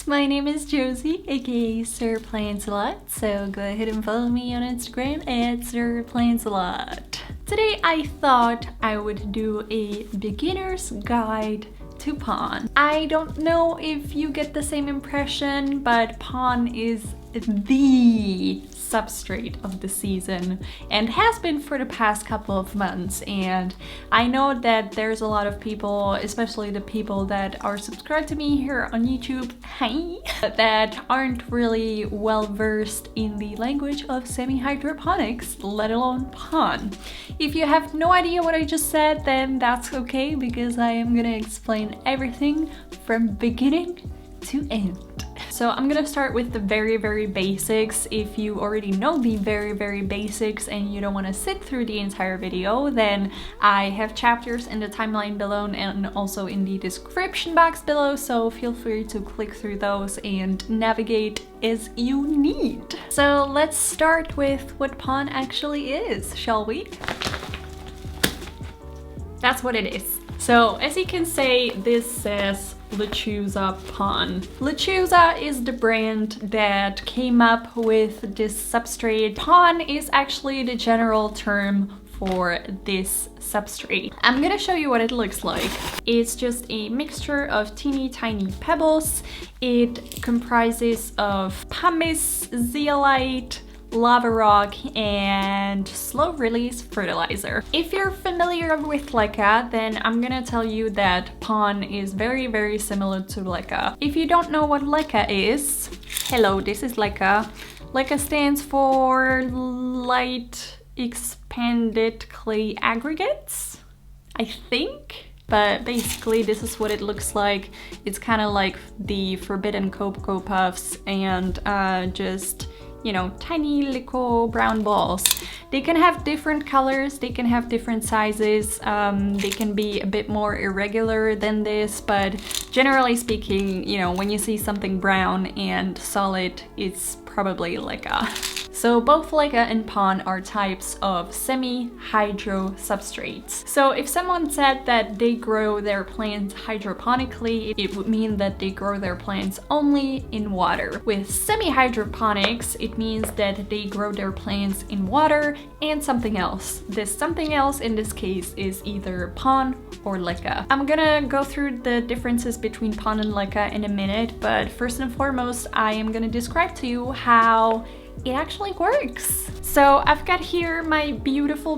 guys, my name is Josie, aka Sir Plants a Lot, so go ahead and follow me on Instagram at Sir Plants a Lot. Today I thought I would do a beginner's guide to PON. I don't know if you get the same impression, but PON is the substrate of the season and has been for the past couple of months, and I know that there's a lot of people, especially the people that are subscribed to me here on YouTube, hi, that aren't really well versed in the language of semi-hydroponics, let alone PON. If you have no idea what I just said, then that's okay, because I am gonna explain everything from beginning to end. So I'm gonna start with the very basics. If you already know the very basics and you don't want to sit through the entire video, then I have chapters in the timeline below and also in the description box below, so feel free to click through those and navigate as you need. So let's start with what PON actually is, shall we? That's what it is. So as you can say, this says Lechuza Pon. Lechuza is the brand that came up with this substrate. PON is actually the general term for this substrate. I'm gonna show you what it looks like. It's just a mixture of teeny tiny pebbles. It comprises of pumice, zeolite, lava rock, and slow release fertilizer. If you're familiar with LECA, then I'm gonna tell you that PON is very similar to LECA. If you don't know what LECA is, hello, this is LECA. LECA stands for light expanded clay aggregates, I think. But basically this is what it looks like. It's kind of like the Forbidden Cocoa Puffs and just, you know, tiny little brown balls. They can have different colors, they can have different sizes, they can be a bit more irregular than this, but generally speaking, you know, when you see something brown and solid, it's probably LECA. So both LECA and PON are types of semi-hydro substrates. So if someone said that they grow their plants hydroponically, it would mean that they grow their plants only in water. With semi-hydroponics, it means that they grow their plants in water and something else. This something else in this case is either PON or LECA. I'm gonna go through the differences between PON and LECA in a minute, but first and foremost, I am gonna describe to you how it actually works. So I've got here my beautiful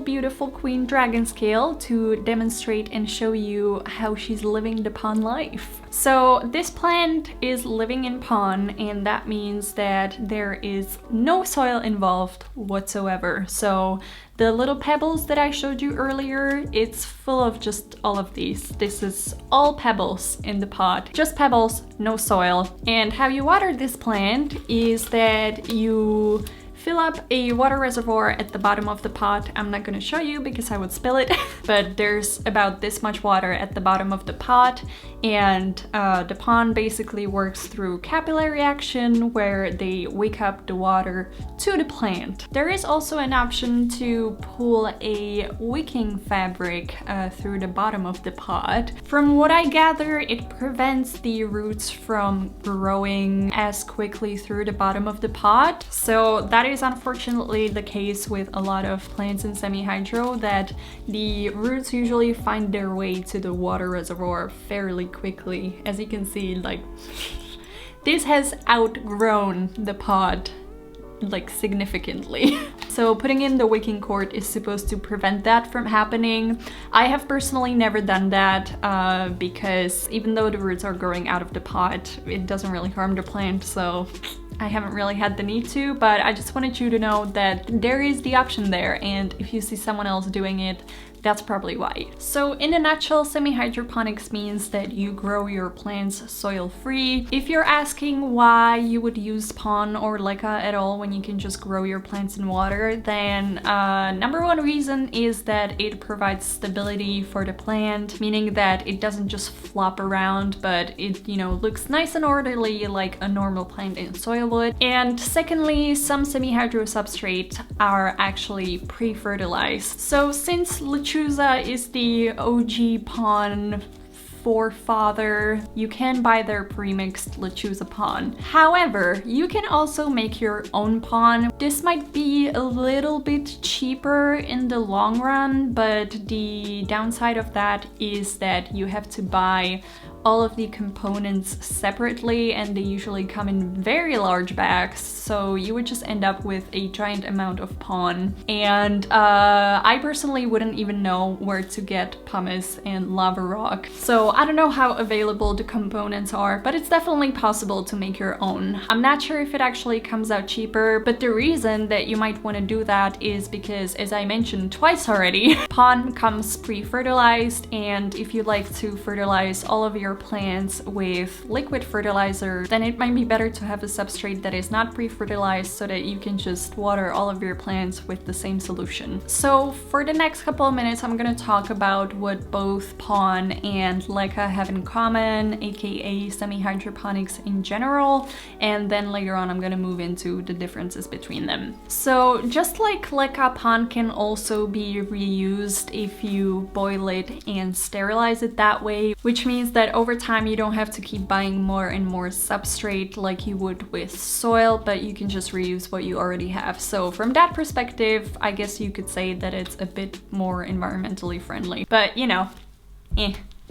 queen dragon scale to demonstrate and show you how she's living the PON life. So this plant is living in PON, and that means that there is no soil involved whatsoever. So the little pebbles that I showed you earlier, it's full of just all of these. This is all pebbles in the pot. Just pebbles, no soil. And how you water this plant is that you fill up a water reservoir at the bottom of the pot. I'm not gonna show you because I would spill it, but there's about this much water at the bottom of the pot, and the PON basically works through capillary action where they wake up the water to the plant. There is also an option to pull a wicking fabric through the bottom of the pot. From what I gather, it prevents the roots from growing as quickly through the bottom of the pot. So that is unfortunately the case with a lot of plants in semi-hydro, that the roots usually find their way to the water reservoir fairly quickly. As you can see, like, this has outgrown the pot like significantly. So putting in the wicking cord is supposed to prevent that from happening. I have personally never done that because even though the roots are growing out of the pot, it doesn't really harm the plant, so I haven't really had the need to, but I just wanted you to know that there is the option there, and if you see someone else doing it, that's probably why. So in a nutshell, semi-hydroponics means that you grow your plants soil-free. If you're asking why you would use PON or LECA at all when you can just grow your plants in water, then number one reason is that it provides stability for the plant, meaning that it doesn't just flop around, but it, you know, looks nice and orderly like a normal plant in soil would. And secondly, some semi-hydro substrates are actually pre-fertilized. So since Lechuza is the OG PON forefather, you can buy their pre-mixed Lechuza Pon. However, you can also make your own pon. This might be a little bit cheaper in the long run, but the downside of that is that you have to buy all of the components separately, and they usually come in very large bags, so you would just end up with a giant amount of pon. And I personally wouldn't even know where to get pumice and lava rock. So I don't know how available the components are, but it's definitely possible to make your own. I'm not sure if it actually comes out cheaper, but the reason that you might want to do that is because, as I mentioned twice already, pon comes pre-fertilized, and if you like to fertilize all of your plants with liquid fertilizer, then it might be better to have a substrate that is not pre-fertilized so that you can just water all of your plants with the same solution. So for the next couple of minutes, I'm gonna talk about what both PON and LECA have in common, aka semi-hydroponics in general, and then later on I'm gonna move into the differences between them. So just like LECA, PON can also be reused if you boil it and sterilize it that way, which means that over time you don't have to keep buying more and more substrate like you would with soil, but you can just reuse what you already have. So from that perspective, I guess you could say that it's a bit more environmentally friendly, but you know,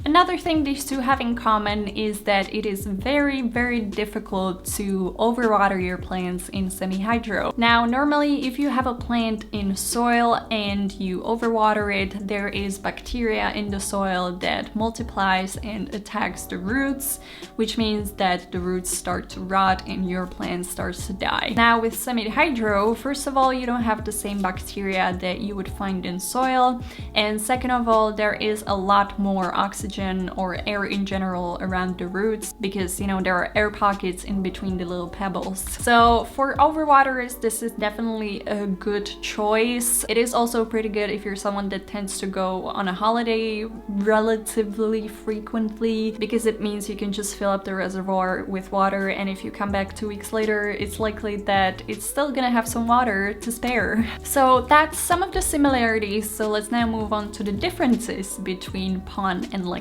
Another thing these two have in common is that it is very, very difficult to overwater your plants in semi-hydro. Now, normally if you have a plant in soil and you overwater it, there is bacteria in the soil that multiplies and attacks the roots, which means that the roots start to rot and your plant starts to die. Now with semi-hydro, first of all, you don't have the same bacteria that you would find in soil, and second of all, there is a lot more oxygen or air in general around the roots because, you know, there are air pockets in between the little pebbles. So for overwaterers, this is definitely a good choice. It is also pretty good if you're someone that tends to go on a holiday relatively frequently, because it means you can just fill up the reservoir with water, and if you come back 2 weeks later, it's likely that it's still gonna have some water to spare. So that's some of the similarities. So let's now move on to the differences between PON and LECA.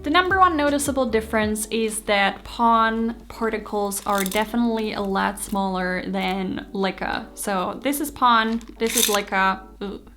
The number one noticeable difference is that PON particles are definitely a lot smaller than LECA. So this is PON, this is LECA.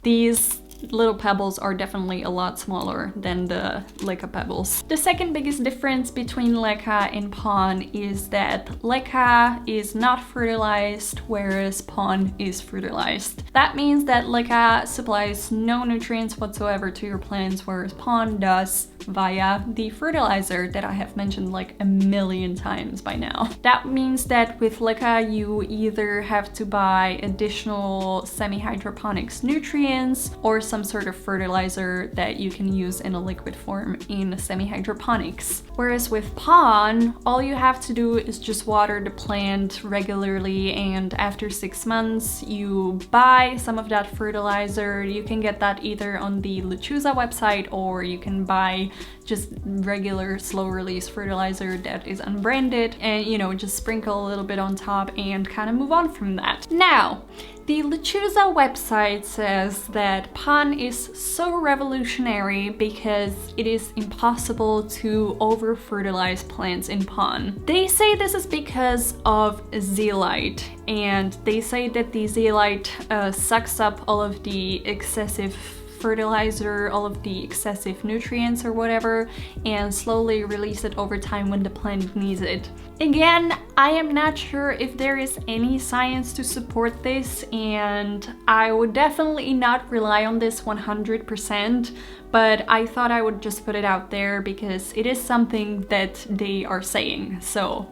These little pebbles are definitely a lot smaller than the LECA pebbles. The second biggest difference between LECA and PON is that LECA is not fertilized, whereas PON is fertilized. That means that LECA supplies no nutrients whatsoever to your plants, whereas PON does via the fertilizer that I have mentioned like a million times by now. That means that with LECA, you either have to buy additional semi-hydroponics nutrients or some sort of fertilizer that you can use in a liquid form in semi-hydroponics. Whereas with PON, all you have to do is just water the plant regularly, and after 6 months you buy some of that fertilizer. You can get that either on the Lechuza website, or you can buy just regular slow release fertilizer that is unbranded, and you know, just sprinkle a little bit on top and kind of move on from that. Now, the Lechuza website says that PON is so revolutionary because it is impossible to over-fertilize plants in PON. They say this is because of zeolite, and they say that the zeolite sucks up all of the excessive fertilizer, all of the excessive nutrients or whatever, and slowly release it over time when the plant needs it. Again, I am not sure if there is any science to support this, and I would definitely not rely on this 100%, but I thought I would just put it out there because it is something that they are saying. So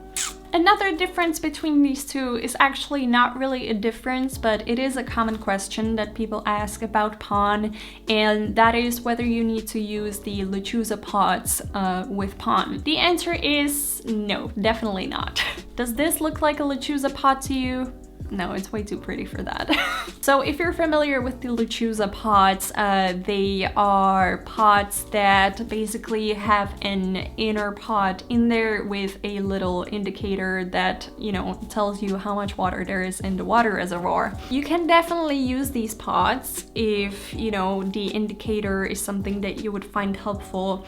another difference between these two is actually not really a difference, but it is a common question that people ask about PON, and that is whether you need to use the Lechuza pots with PON. The answer is no, definitely not. Does this look like a Lechuza pot to you? No, it's way too pretty for that. So if you're familiar with the Lechuza pots, they are pots that basically have an inner pot in there with a little indicator that, you know, tells you how much water there is in the water reservoir. You can definitely use these pots if, you know, the indicator is something that you would find helpful.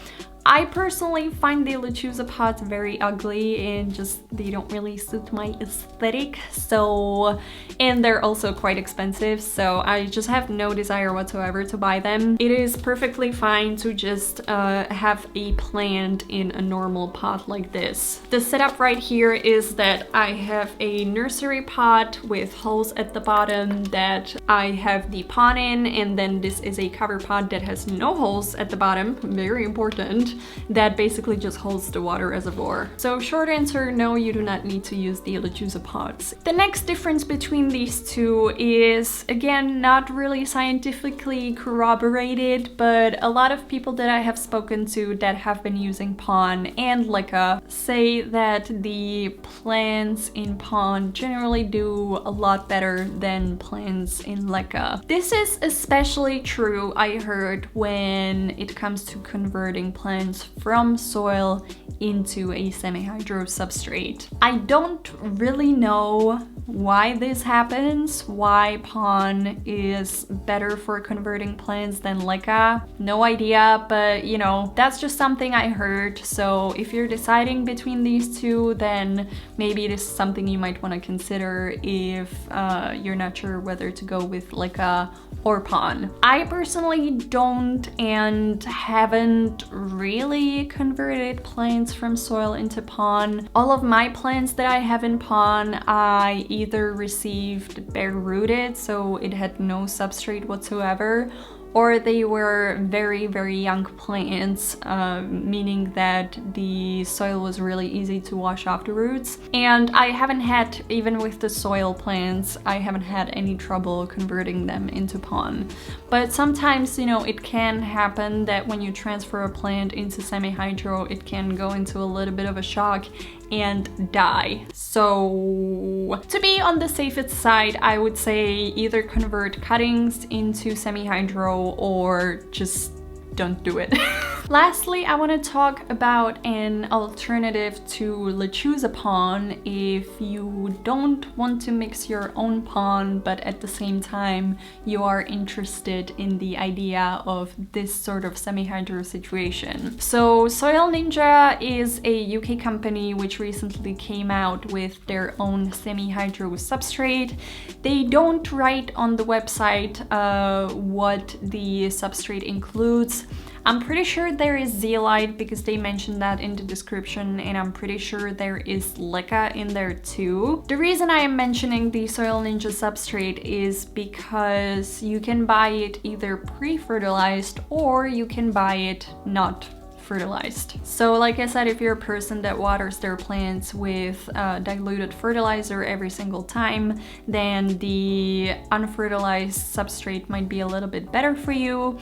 I personally find the Lechuza pots very ugly and just they don't really suit my aesthetic. So, and they're also quite expensive, so I just have no desire whatsoever to buy them. It is perfectly fine to just have a plant in a normal pot like this. The setup right here is that I have a nursery pot with holes at the bottom that I have the pon in, and then this is a cover pot that has no holes at the bottom, very important, that basically just holds the water reservoir. So short answer, no, you do not need to use the Lechuza pots. The next difference between these two is, again, not really scientifically corroborated, but a lot of people that I have spoken to that have been using PON and LECA say that the plants in PON generally do a lot better than plants in LECA. This is especially true, I heard, when it comes to converting plants from soil into a semi-hydro substrate. I don't really know why this happens, why PON is better for converting plants than LECA. No idea, but you know, that's just something I heard. So if you're deciding between these two, then maybe it is something you might want to consider if you're not sure whether to go with LECA or PON. I personally don't and haven't really converted plants from soil into PON. All of my plants that I have in PON, I either received bare rooted, so it had no substrate whatsoever, or they were very, very young plants, meaning that the soil was really easy to wash off the roots. And I haven't had, even with the soil plants, I haven't had any trouble converting them into PON. But sometimes, you know, it can happen that when you transfer a plant into semi-hydro, it can go into a little bit of a shock and die. So to be on the safest side, I would say either convert cuttings into semi-hydro or just don't do it. Lastly, I want to talk about an alternative to Lechuza Pon if you don't want to mix your own PON, but at the same time you are interested in the idea of this sort of semi-hydro situation. So Soil Ninja is a UK company which recently came out with their own semi-hydro substrate. They don't write on the website what the substrate includes. I'm pretty sure there is zeolite because they mentioned that in the description, and I'm pretty sure there is LECA in there too. The reason I am mentioning the Soil Ninja substrate is because you can buy it either pre-fertilized or you can buy it not fertilized. So like I said, if you're a person that waters their plants with diluted fertilizer every single time, then the unfertilized substrate might be a little bit better for you.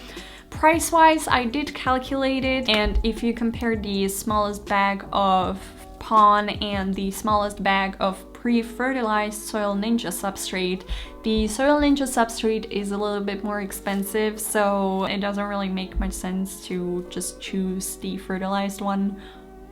Price-wise, I did calculate it, and if you compare the smallest bag of PON and the smallest bag of pre-fertilized Soil Ninja substrate, the Soil Ninja substrate is a little bit more expensive, so it doesn't really make much sense to just choose the fertilized one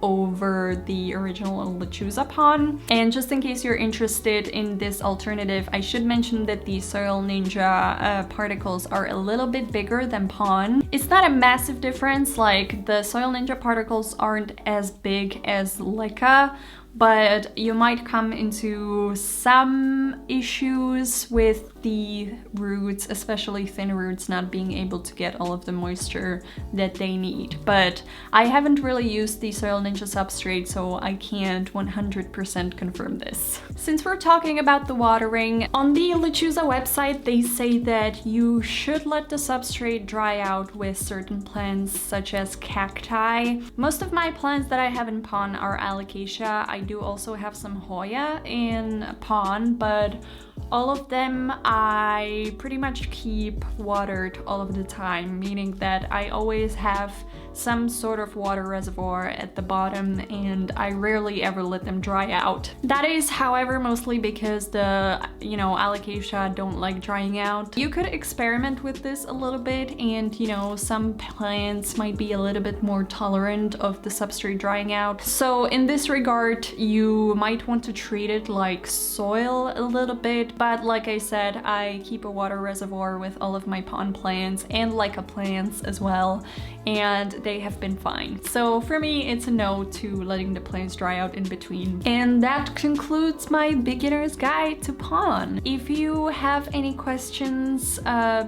over the original Lechuza Pon. And just in case you're interested in this alternative, I should mention that the Soil Ninja particles are a little bit bigger than PON. It's not a massive difference, like the Soil Ninja particles aren't as big as LECA, but you might come into some issues with the roots, especially thin roots, not being able to get all of the moisture that they need. But I haven't really used the Soil Ninja substrate, so I can't 100% confirm this. Since we're talking about the watering, on the Lechuza website they say that you should let the substrate dry out with certain plants such as cacti. Most of my plants that I have in PON are alocasia. I do also have some Hoya in PON, but all of them I pretty much keep watered all of the time, meaning that I always have some sort of water reservoir at the bottom and I rarely ever let them dry out. That is, however, mostly because the, alocasia don't like drying out. You could experiment with this a little bit, and some plants might be a little bit more tolerant of the substrate drying out. So in this regard, you might want to treat it like soil a little bit, but like I said, I keep a water reservoir with all of my pon plants and LECA plants as well, and they have been fine. So for me, it's a no to letting the plants dry out in between. And that concludes my beginner's guide to pon. If you have any questions,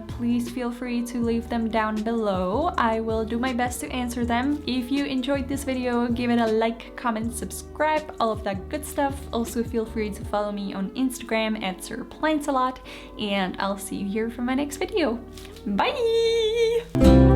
please feel free to leave them down below. I will do my best to answer them. If you enjoyed this video, give it a like, comment, subscribe, all of that good stuff. Also feel free to follow me on Instagram at SirPlantsALot, and I'll see you here for my next video. Bye!